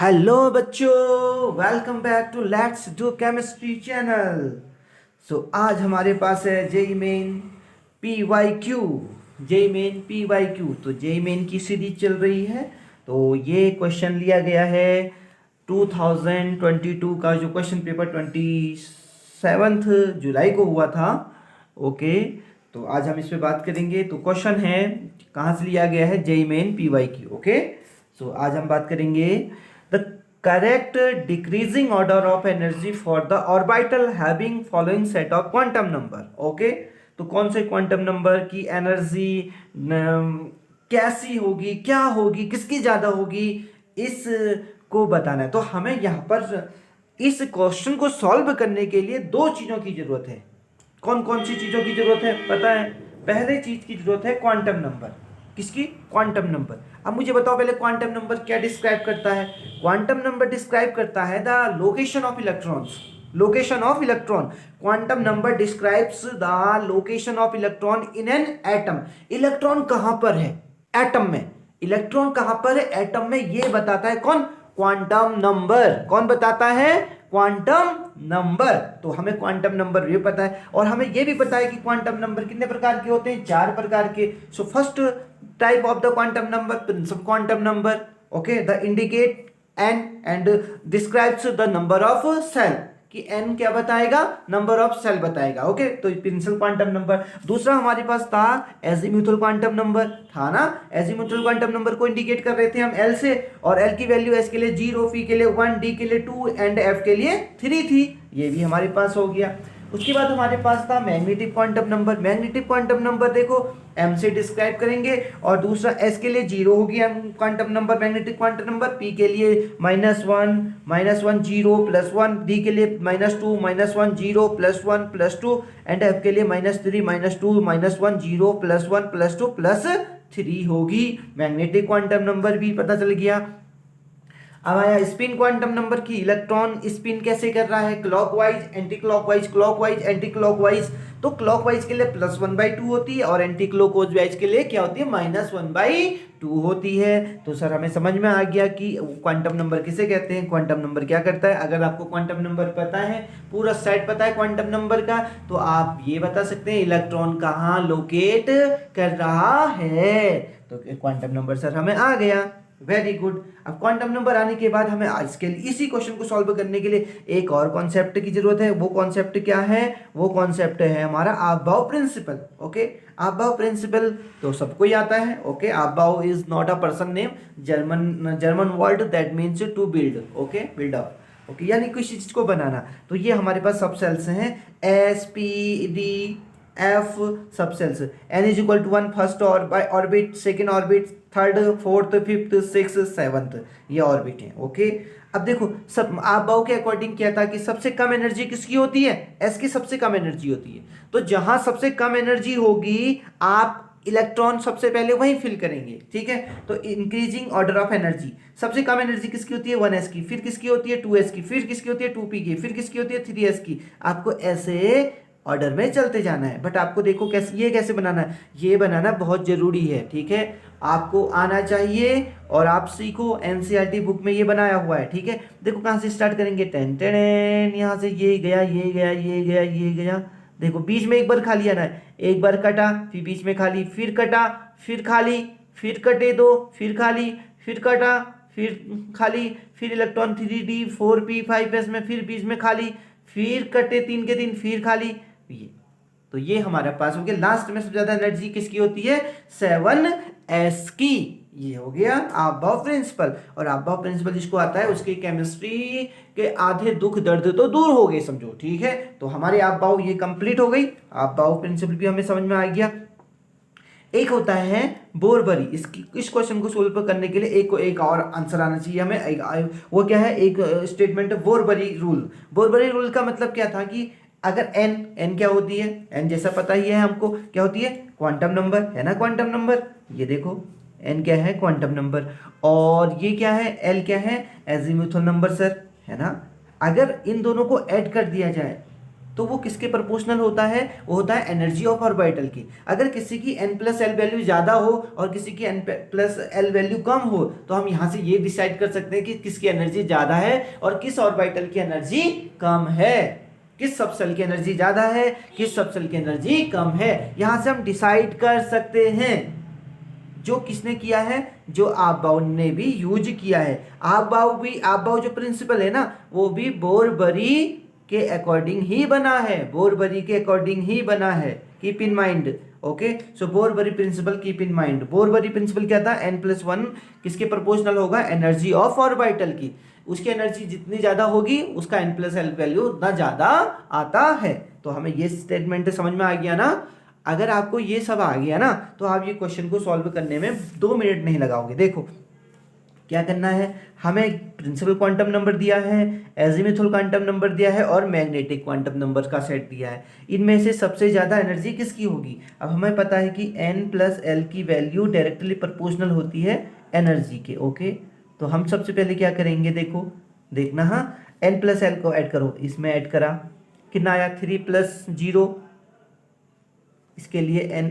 Hello बच्चों, welcome back to let's do chemistry channel. आज हमारे पास है JEE Main P Y Q. तो जेई मेन की सीरीज चल रही है। तो ये क्वेश्चन लिया गया है 2022 का, जो क्वेश्चन पेपर 27 जुलाई को हुआ था। ओके, तो आज हम इस पे बात करेंगे। तो क्वेश्चन है कहाँ से लिया गया है, JEE Main P Y Q. Okay, आज हम बात करेंगे the correct decreasing order of energy for the orbital having following set of quantum number। Okay, तो कौन से क्वांटम नंबर की एनर्जी कैसी होगी, क्या होगी, किसकी ज्यादा होगी, इस को बताना है। तो हमें यहाँ पर इस क्वेश्चन को सॉल्व करने के लिए दो चीजों की जरूरत है। कौन कौन सी चीजों की जरूरत है पता है? पहले चीज की जरूरत है क्वांटम नंबर। किसकी? Quantum number. अब मुझे बताओ पहले, क्वांटम नंबर क्या डिस्क्राइब करता है? क्वांटम नंबर डिस्क्राइब करता है the location of electrons. Location of electron. Quantum number describes the location of electron in an atom. Electron कहां पर है? एटम में। इलेक्ट्रॉन कहां पर है? एटम में। ये बताता है कौन? Quantum number. कौन बताता है? Quantum number. तो हमें क्वांटम नंबर ये पता है, और हमें ये भी पता है कि क्वांटम नंबर कितने प्रकार के होते हैं? 4 प्रकार के। So first type of the quantum number, principal quantum number. Okay, the indicate n and describes the number of shell. कि एन क्या बताएगा? नंबर ऑफ सेल बताएगा। ओके, तो प्रिंसिपल क्वांटम नंबर। दूसरा हमारे पास था एजीम्यूथल क्वांटम नंबर, था ना? एजीम्यूथल क्वांटम नंबर को इंडिकेट कर रहे थे हम एल से, और एल की वैल्यू एस के लिए 0, पी के लिए 1, डी के लिए 2 एंड एफ के लिए 3 थी। ये भी हमारे पास हो गया। उसके बाद हमारे पास था magnetic quantum number. Magnetic quantum number देखो एम से डिस्क्राइब करेंगे, और दूसरा एस के लिए 0 होगी quantum number, magnetic quantum number. P के लिए -1 0 +1, डी के लिए -2 -1 0 +1 +2 एंड एफ के लिए -3 -2 -1 0 +1 +2 +3 होगी। मैग्नेटिक क्वांटम नंबर भी पता चल गया। अब आया स्पिन क्वांटम नंबर की। इलेक्ट्रॉन स्पिन कैसे कर रहा है? Clockwise, anti clockwise, clockwise, anti clockwise. तो क्लॉकवाइज के लिए +1/2 होती है, और एंटी क्लॉकवाइज के लिए क्या होती है? -1/2 होती है। तो सर हमें समझ में आ गया कि क्वांटम नंबर किसे कहते हैं, क्वांटम नंबर क्या करता है। अगर आपको क्वांटम नंबर पता है, पूरा सेट पता है क्वांटम नंबर का, तो आप ये बता सकते हैं इलेक्ट्रॉन कहाँ लोकेट कर रहा है। तो क्वांटम नंबर सर हमें आ गया। Very good. अब क्वांटम नंबर आने के बाद हमें इसके लिए, इसी क्वेश्चन को सॉल्व करने के लिए एक और कॉन्सेप्ट की जरूरत है। वो कॉन्सेप्ट क्या है? वो कॉन्सेप्ट है हमारा Aufbau principle. Okay, Aufbau principle तो सबको ही आता है। Okay, Aufbau is not a person name, German word that means to build. Okay, build up. Okay, यानी किसी चीज को बनाना। तो ये हमारे पास सब सेल्स हैं, S P D F sub shells. N is equal to 1 first orbit, second orbit, third, fourth, fifth, six, seventh, ये orbit है। ओके, अब देखो सब आपबाउ के अकॉर्डिंग क्या था कि सबसे कम एनर्जी किसकी होती है? एस की सबसे कम एनर्जी होती है। तो जहां सबसे कम एनर्जी होगी, आप इलेक्ट्रॉन सबसे पहले वहीं फिल करेंगे। ठीक है, तो इंक्रीजिंग ऑर्डर ऑफ एनर्जी। सबसे कम एनर्जी किसकी होती है? 1s की, फिर किसकी होती है? 2s की, फिर किसकी होती है? 2p की, फिर किसकी होती है? 3s की। आपको ऐसे ऑर्डर में चलते जाना है। बट आपको देखो कैसे, ये कैसे बनाना है, ये बनाना बहुत जरूरी है। ठीक है, आपको आना चाहिए और आप सीखो। एनसीईआरटी बुक में ये बनाया हुआ है। ठीक है, देखो कहाँ से स्टार्ट करेंगे। टेन टेन, यहाँ से ये गया, ये गया, ये गया, ये गया। देखो बीच में एक बार खाली आना है, एक बार कटा, फिर बीच में खाली, फिर कटा, फिर खाली, फिर कटे दो, फिर खाली, फिर कटा, फिर खाली, फिर इलेक्ट्रॉन 3d 4p 5s में, फिर बीच में खाली, फिर कटे 3 के 3, फिर खाली। ये तो ये हमारे पास हो गया। लास्ट में सबसे ज्यादा एनर्जी किसकी होती है? 7s की। ये हो गया आपबाउ प्रिंसिपल। और आपबाउ प्रिंसिपल जिसको आता है, उसकी केमिस्ट्री के आधे दुख दर्द तो दूर हो गए समझो। ठीक है, तो हमारी आपबाउ ये कंप्लीट हो गई। आपबाउ प्रिंसिपल भी हमें समझ में आ गया। एक होता है बोरबरी। इस क्वेश्चन को सोल्व करने के लिए एक और आंसर आना चाहिए हमें। वो क्या है? एक स्टेटमेंट है बोरबरी रूल। बोरबरी रूल का मतलब क्या था कि अगर एन क्या होती है? एन जैसा पता ही है हमको, क्या होती है? क्वांटम नंबर है ना, क्वांटम नंबर। ये देखो एन क्या है? Quantum number. और ये क्या है? एल क्या है? एजीमुथल नंबर सर, है ना। अगर इन दोनों को ऐड कर दिया जाए तो वो किसके प्रोपोर्शनल होता है? वो होता है एनर्जी ऑफ ऑर्बिटल की। अगर किसी की n+l वैल्यू ज़्यादा हो और किसी की n+l वैल्यू कम हो, तो हम यहाँ से ये डिसाइड कर सकते हैं कि किसकी एनर्जी ज़्यादा है और किस ऑर्बिटल की एनर्जी कम है, किस सबसेल की एनर्जी ज़्यादा है, किस सबसेल की एनर्जी कम है। यहाँ से हम डिसाइड कर सकते हैं। जो किसने किया है? जो आपबाउ ने भी यूज किया है। आपबाउ जो प्रिंसिपल है ना, वो भी बोरबरी के अकॉर्डिंग ही बना है, बोरबरी के अकॉर्डिंग ही बना है। Keep in mind, okay. So Bohr Bury principle keep in mind. Bohr Bury principle क्या था? n+1 किसके प्रोपोर्शनल होगा? एनर्जी ऑफ ऑर्बिटल की। उसकी एनर्जी जितनी ज्यादा होगी उसका n+l वैल्यू उतना ज्यादा आता है। तो हमें ये स्टेटमेंट समझ में आ गया ना? अगर आपको ये सब आ गया ना, तो आप ये क्वेश्चन को सॉल्व करने में 2 मिनट नहीं लगाओगे। देखो क्या करना है, हमें प्रिंसिपल क्वांटम नंबर दिया है, एजीमुथल क्वांटम नंबर दिया है और मैग्नेटिक क्वांटम नंबर का सेट दिया है। इनमें से सबसे ज़्यादा एनर्जी किसकी होगी? अब हमें पता है कि n+l की वैल्यू डायरेक्टली प्रोपोर्शनल होती है एनर्जी के, ओके। तो हम सबसे पहले क्या करेंगे, देखो देखना, हाँ, n+l को ऐड करो। इसमें ऐड करा, कितना आया? 3+0। इसके लिए n,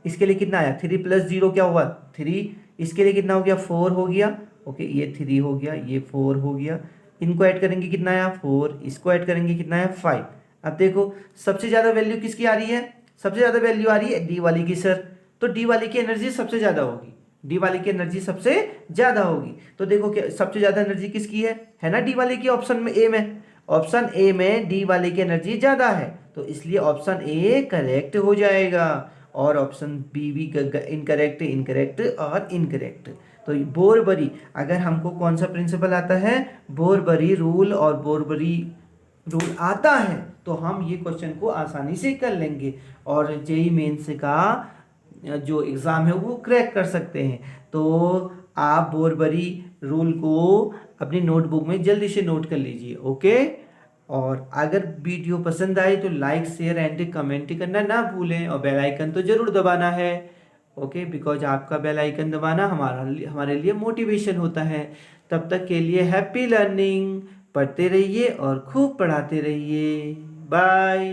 इसके लिए कितना आया? 3+0 क्या हुआ? 3। इसके लिए कितना हो गया? 4 हो गया, ओके। ये 3 हो गया, ये 4 हो गया। इनको ऐड करेंगे कितना आया? 4। इसको ऐड करेंगे कितना आया? 5। अब देखो सबसे ज़्यादा वैल्यू किसकी आ रही है? सबसे ज़्यादा वैल्यू आ रही है डी वाली की, सर। तो डी वाली की एनर्जी सबसे ज़्यादा होगी, डी वाली की एनर्जी सबसे ज़्यादा होगी। तो देखो क्या सबसे ज़्यादा एनर्जी किसकी है ना? डी वाली की। ऑप्शन में ए में, ऑप्शन ए में डी वाले की एनर्जी ज़्यादा है, तो इसलिए ऑप्शन ए करेक्ट हो जाएगा और ऑप्शन बी भी इनकरेक्ट, इनकरेक्ट और इनकरेक्ट। तो बोरबरी, अगर हमको कौन सा प्रिंसिपल आता है? बोरबरी रूल, और बोरबरी रूल आता है तो हम ये क्वेश्चन को आसानी से कर लेंगे और जेईई मेंस का जो एग्ज़ाम है वो क्रैक कर सकते हैं। तो आप बोरबरी रूल को अपनी नोटबुक में जल्दी से नोट कर लीजिए, ओके। और अगर वीडियो पसंद आए तो लाइक, शेयर एंड कमेंट करना ना भूलें और बेल आइकन तो ज़रूर दबाना है, ओके। बिकॉज आपका बेल आइकन दबाना हमारे लिए मोटिवेशन होता है। तब तक के लिए हैप्पी लर्निंग, पढ़ते रहिए और खूब पढ़ाते रहिए। बाय।